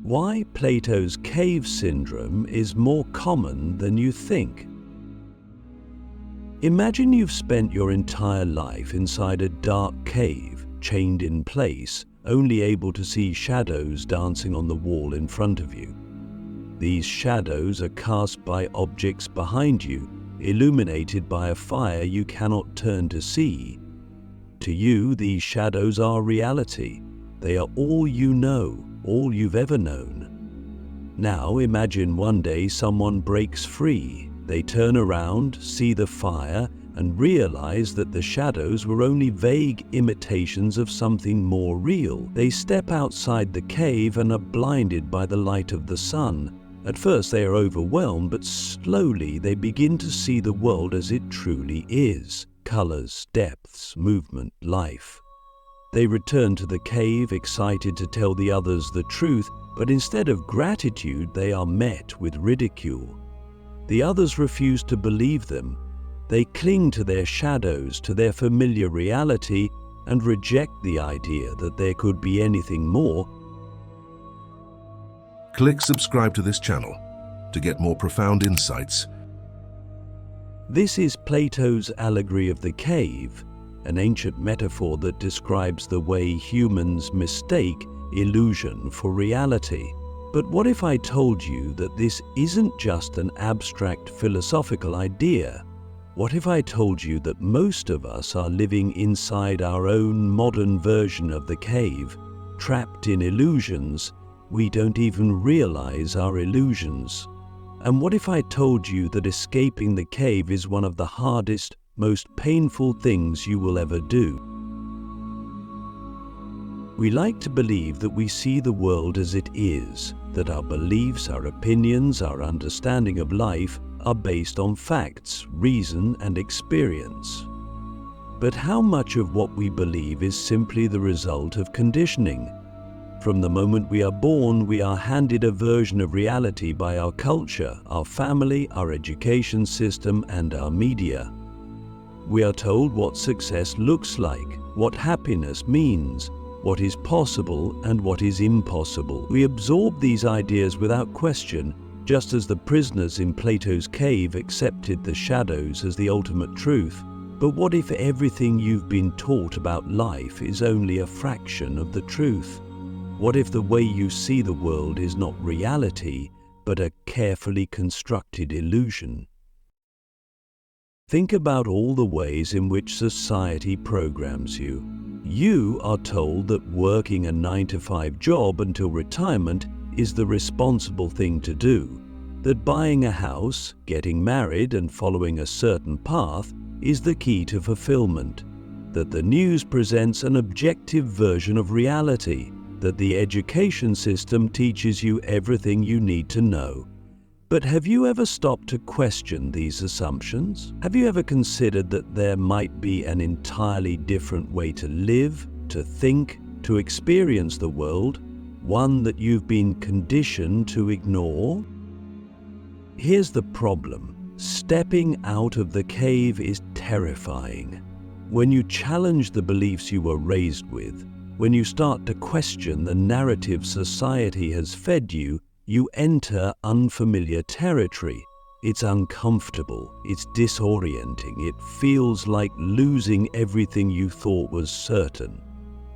Why Plato's cave syndrome is more common than you think. Imagine you've spent your entire life inside a dark cave, chained in place, only able to see shadows dancing on the wall in front of you. These shadows are cast by objects behind you, illuminated by a fire you cannot turn to see. To you, these shadows are reality. They are all you know, all you've ever known. Now imagine one day someone breaks free. They turn around, see the fire, and realize that the shadows were only vague imitations of something more real. They step outside the cave and are blinded by the light of the sun. At first they are overwhelmed, but slowly they begin to see the world as it truly is. Colors, depths, movement, life. They return to the cave, excited to tell the others the truth, but instead of gratitude, they are met with ridicule. The others refuse to believe them. They cling to their shadows, to their familiar reality, and reject the idea that there could be anything more. Click subscribe to this channel to get more profound insights. This is Plato's Allegory of the Cave, an ancient metaphor that describes the way humans mistake illusion for reality. But what if I told you that this isn't just an abstract philosophical idea? What if I told you that most of us are living inside our own modern version of the cave, trapped in illusions? We don't even realize our illusions. And what if I told you that escaping the cave is one of the hardest, most painful things you will ever do? We like to believe that we see the world as it is, that our beliefs, our opinions, our understanding of life are based on facts, reason, and experience. But how much of what we believe is simply the result of conditioning? From the moment we are born, we are handed a version of reality by our culture, our family, our education system, and our media. We are told what success looks like, what happiness means, what is possible and what is impossible. We absorb these ideas without question, just as the prisoners in Plato's cave accepted the shadows as the ultimate truth. But what if everything you've been taught about life is only a fraction of the truth? What if the way you see the world is not reality, but a carefully constructed illusion? Think about all the ways in which society programs you. You are told that working a 9-to-5 job until retirement is the responsible thing to do, that buying a house, getting married, and following a certain path is the key to fulfillment, that the news presents an objective version of reality, that the education system teaches you everything you need to know. But have you ever stopped to question these assumptions? Have you ever considered that there might be an entirely different way to live, to think, to experience the world, one that you've been conditioned to ignore? Here's the problem. Stepping out of the cave is terrifying. When you challenge the beliefs you were raised with, when you start to question the narrative society has fed you, you enter unfamiliar territory. It's uncomfortable, it's disorienting, it feels like losing everything you thought was certain.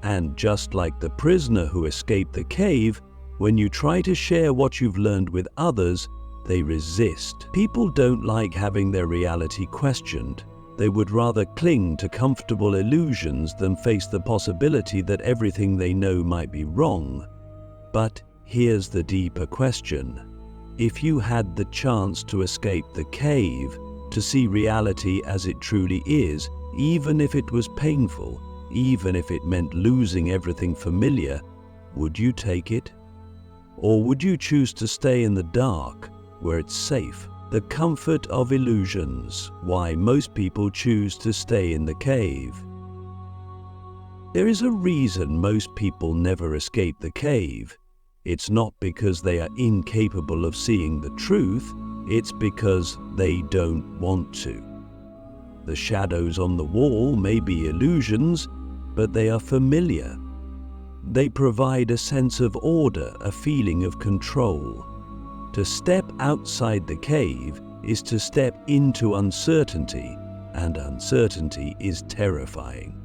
And just like the prisoner who escaped the cave, when you try to share what you've learned with others, they resist. People don't like having their reality questioned. They would rather cling to comfortable illusions than face the possibility that everything they know might be wrong. But here's the deeper question. If you had the chance to escape the cave, to see reality as it truly is, even if it was painful, even if it meant losing everything familiar, would you take it? Or would you choose to stay in the dark, where it's safe? The comfort of illusions, why most people choose to stay in the cave. There is a reason most people never escape the cave. It's not because they are incapable of seeing the truth, it's because they don't want to. The shadows on the wall may be illusions, but they are familiar. They provide a sense of order, a feeling of control. To step outside the cave is to step into uncertainty, and uncertainty is terrifying.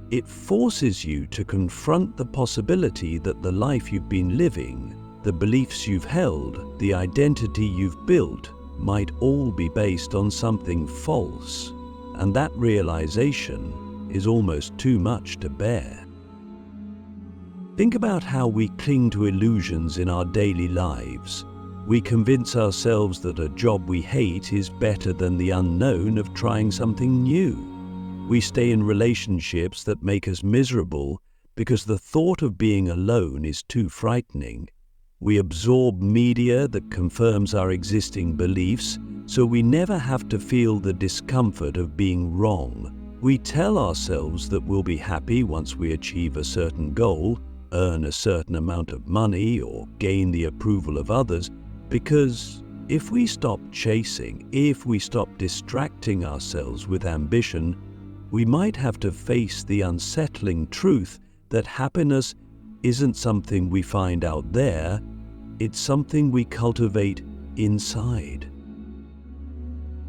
It forces you to confront the possibility that the life you've been living, the beliefs you've held, the identity you've built, might all be based on something false, and that realization is almost too much to bear. Think about how we cling to illusions in our daily lives. We convince ourselves that a job we hate is better than the unknown of trying something new. We stay in relationships that make us miserable because the thought of being alone is too frightening. We absorb media that confirms our existing beliefs, so we never have to feel the discomfort of being wrong. We tell ourselves that we'll be happy once we achieve a certain goal, earn a certain amount of money, or gain the approval of others, because if we stop chasing, if we stop distracting ourselves with ambition, we might have to face the unsettling truth that happiness isn't something we find out there, it's something we cultivate inside.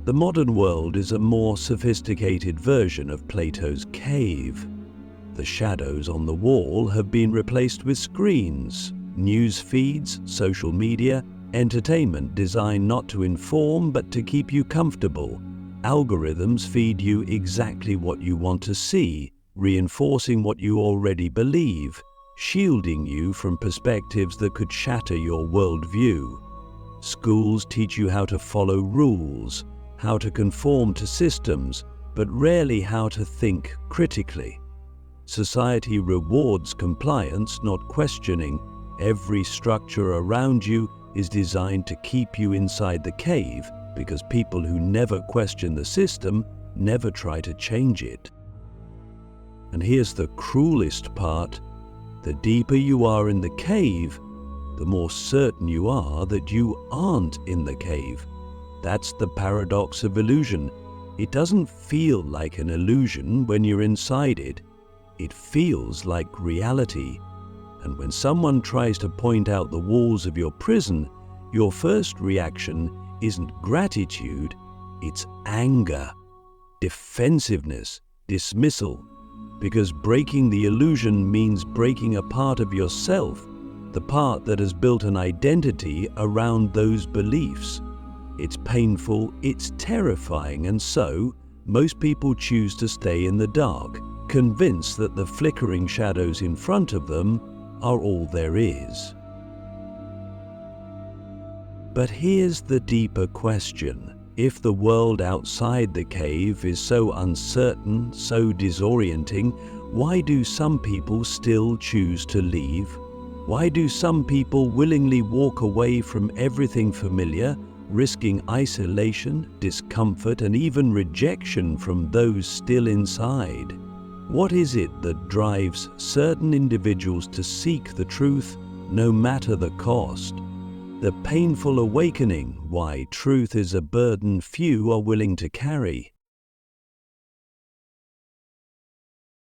The modern world is a more sophisticated version of Plato's cave. The shadows on the wall have been replaced with screens, news feeds, social media, entertainment designed not to inform but to keep you comfortable. Algorithms feed you exactly what you want to see, reinforcing what you already believe, shielding you from perspectives that could shatter your worldview. Schools teach you how to follow rules, how to conform to systems, but rarely how to think critically. Society rewards compliance, not questioning. Every structure around you is designed to keep you inside the cave because people who never question the system never try to change it. And here's the cruelest part. The deeper you are in the cave, the more certain you are that you aren't in the cave. That's the paradox of illusion. It doesn't feel like an illusion when you're inside it. It feels like reality. And when someone tries to point out the walls of your prison, your first reaction isn't gratitude, it's anger, defensiveness, dismissal. Because breaking the illusion means breaking a part of yourself, the part that has built an identity around those beliefs. It's painful, it's terrifying, and so most people choose to stay in the dark, convinced that the flickering shadows in front of them are all there is. But here's the deeper question. If the world outside the cave is so uncertain, so disorienting, why do some people still choose to leave? Why do some people willingly walk away from everything familiar, risking isolation, discomfort, and even rejection from those still inside? What is it that drives certain individuals to seek the truth no matter the cost? The painful awakening why truth is a burden few are willing to carry.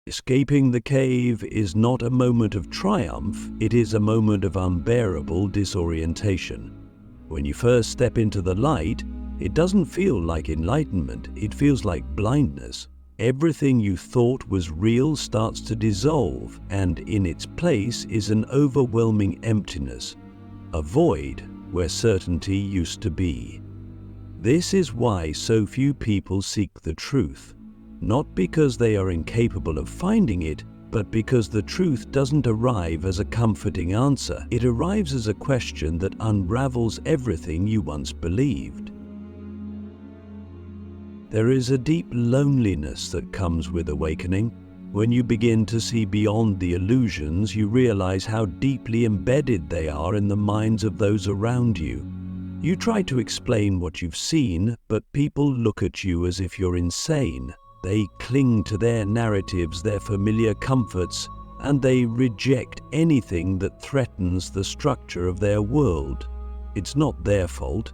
Escaping the cave is not a moment of triumph, it is a moment of unbearable disorientation. When you first step into the light, it doesn't feel like enlightenment, it feels like blindness. Everything you thought was real starts to dissolve, and in its place is an overwhelming emptiness, a void where certainty used to be. This is why so few people seek the truth, not because they are incapable of finding it, but because the truth doesn't arrive as a comforting answer. It arrives as a question that unravels everything you once believed. There is a deep loneliness that comes with awakening. When you begin to see beyond the illusions, you realize how deeply embedded they are in the minds of those around you. You try to explain what you've seen, but people look at you as if you're insane. They cling to their narratives, their familiar comforts, and they reject anything that threatens the structure of their world. It's not their fault.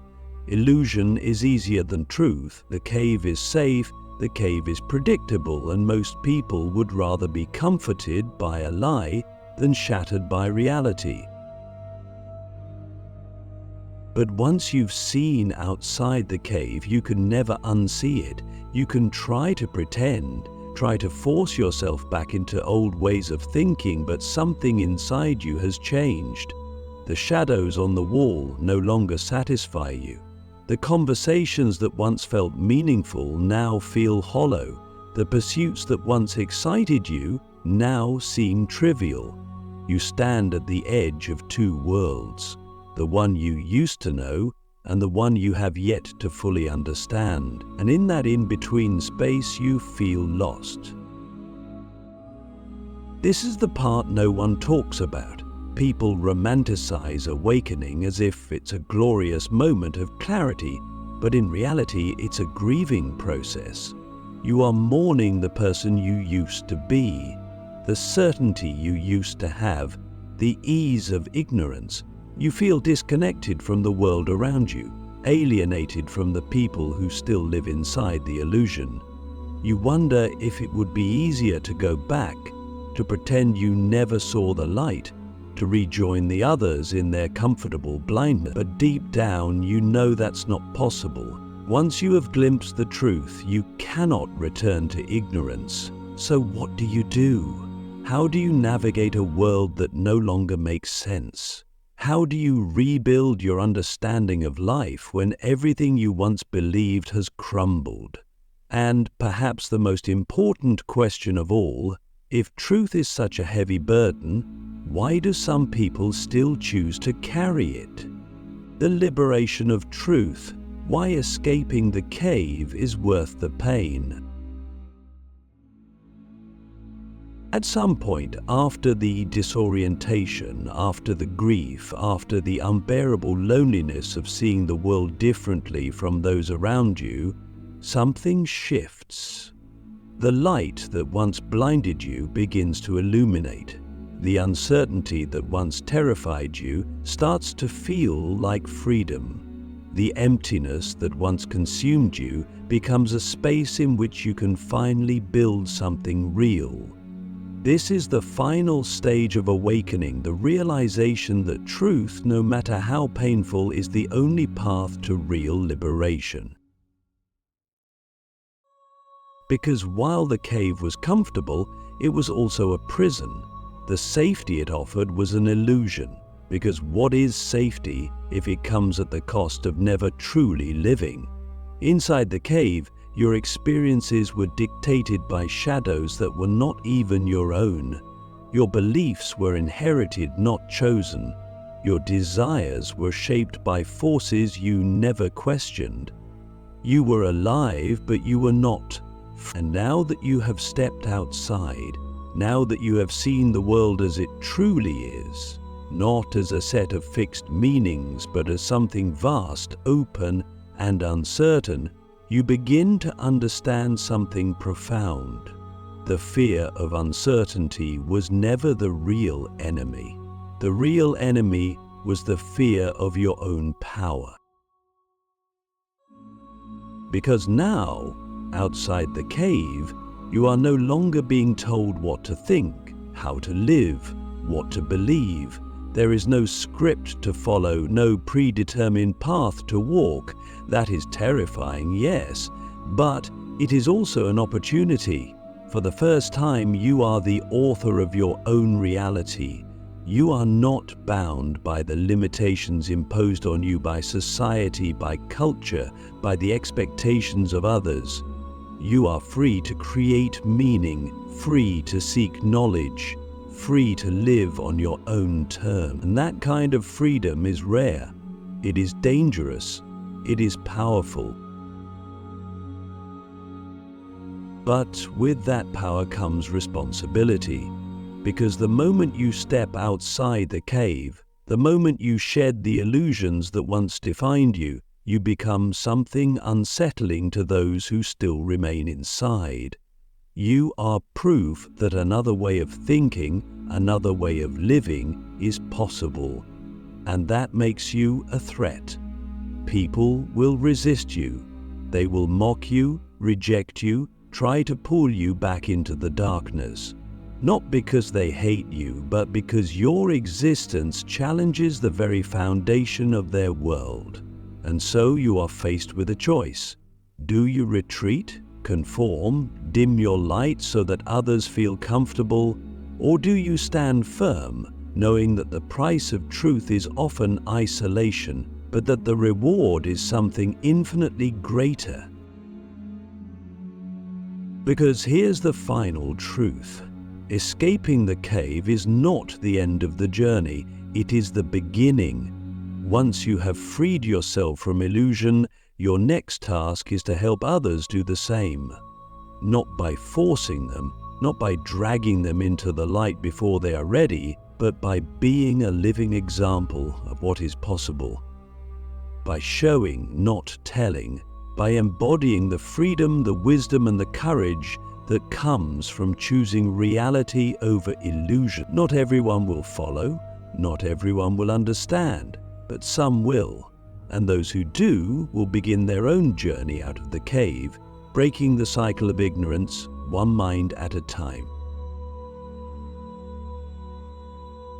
Illusion is easier than truth. The cave is safe, the cave is predictable, and most people would rather be comforted by a lie than shattered by reality. But once you've seen outside the cave, you can never unsee it. You can try to pretend, try to force yourself back into old ways of thinking, but something inside you has changed. The shadows on the wall no longer satisfy you. The conversations that once felt meaningful now feel hollow. The pursuits that once excited you now seem trivial. You stand at the edge of two worlds, the one you used to know and the one you have yet to fully understand. And in that in-between space, you feel lost. This is the part no one talks about. People romanticize awakening as if it's a glorious moment of clarity, but in reality, it's a grieving process. You are mourning the person you used to be, the certainty you used to have, the ease of ignorance. You feel disconnected from the world around you, alienated from the people who still live inside the illusion. You wonder if it would be easier to go back, to pretend you never saw the light, to rejoin the others in their comfortable blindness. But deep down, you know that's not possible. Once you have glimpsed the truth, you cannot return to ignorance. So what do you do? How do you navigate a world that no longer makes sense? How do you rebuild your understanding of life when everything you once believed has crumbled? And perhaps the most important question of all, if truth is such a heavy burden, why do some people still choose to carry it? The liberation of truth, why escaping the cave is worth the pain. At some point, after the disorientation, after the grief, after the unbearable loneliness of seeing the world differently from those around you, something shifts. The light that once blinded you begins to illuminate. The uncertainty that once terrified you starts to feel like freedom. The emptiness that once consumed you becomes a space in which you can finally build something real. This is the final stage of awakening, the realization that truth, no matter how painful, is the only path to real liberation. Because while the cave was comfortable, it was also a prison. The safety it offered was an illusion, because what is safety if it comes at the cost of never truly living? Inside the cave, your experiences were dictated by shadows that were not even your own. Your beliefs were inherited, not chosen. Your desires were shaped by forces you never questioned. You were alive, but you were not. And now that you have stepped outside, now that you have seen the world as it truly is, not as a set of fixed meanings, but as something vast, open, and uncertain, you begin to understand something profound. The fear of uncertainty was never the real enemy. The real enemy was the fear of your own power. Because now, outside the cave, you are no longer being told what to think, how to live, what to believe. There is no script to follow, no predetermined path to walk. That is terrifying, yes, but it is also an opportunity. For the first time, you are the author of your own reality. You are not bound by the limitations imposed on you by society, by culture, by the expectations of others. You are free to create meaning, free to seek knowledge, free to live on your own terms. And that kind of freedom is rare. It is dangerous. It is powerful. But with that power comes responsibility. Because the moment you step outside the cave, the moment you shed the illusions that once defined you, you become something unsettling to those who still remain inside. You are proof that another way of thinking, another way of living is possible. And that makes you a threat. People will resist you. They will mock you, reject you, try to pull you back into the darkness. Not because they hate you, but because your existence challenges the very foundation of their world. And so you are faced with a choice. Do you retreat, conform, dim your light so that others feel comfortable, or do you stand firm, knowing that the price of truth is often isolation, but that the reward is something infinitely greater? Because here's the final truth. Escaping the cave is not the end of the journey, it is the beginning. Once you have freed yourself from illusion, your next task is to help others do the same. Not by forcing them, not by dragging them into the light before they are ready, but by being a living example of what is possible. By showing, not telling, by embodying the freedom, the wisdom, and the courage that comes from choosing reality over illusion. Not everyone will follow, not everyone will understand, but some will, and those who do will begin their own journey out of the cave, breaking the cycle of ignorance, one mind at a time.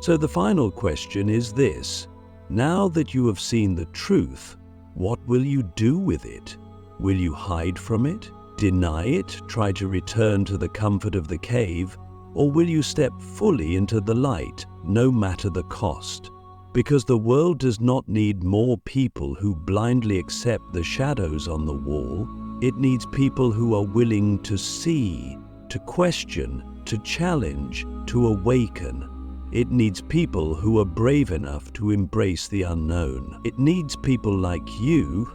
So the final question is this: now that you have seen the truth, what will you do with it? Will you hide from it? Deny it, try to return to the comfort of the cave, or will you step fully into the light, no matter the cost? Because the world does not need more people who blindly accept the shadows on the wall. It needs people who are willing to see, to question, to challenge, to awaken. It needs people who are brave enough to embrace the unknown. It needs people like you.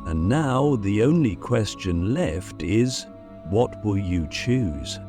And now the only question left is, what will you choose?